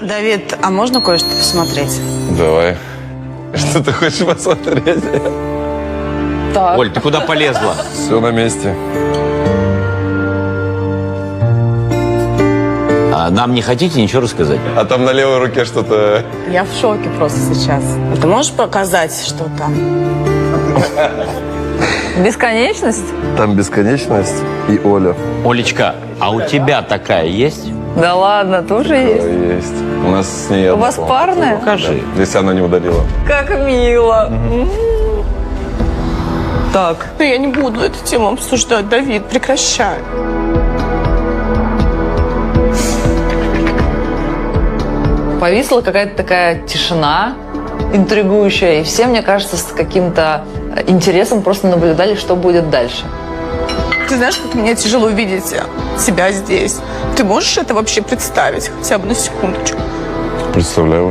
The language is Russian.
Давид, а можно кое-что посмотреть? Давай. Что ты хочешь посмотреть? Так. Оль, ты куда полезла? Все на месте. А нам не хотите ничего рассказать? А там на левой руке что-то... Я в шоке просто сейчас. Ты можешь показать, что там? Бесконечность? Там бесконечность и Оля. Олечка, а у тебя такая есть? Да ладно, тоже есть. Есть. У нас с ней... У вас парная? Покажи. Если она не удалила. Как мило. Так. Но я не буду эту тему обсуждать, Давид, прекращай. Повисла какая-то такая тишина интригующая, и все, мне кажется, с каким-то интересом просто наблюдали, что будет дальше. Ты знаешь, как мне тяжело видеть себя здесь? Ты можешь это вообще представить хотя бы на секундочку? Представляю.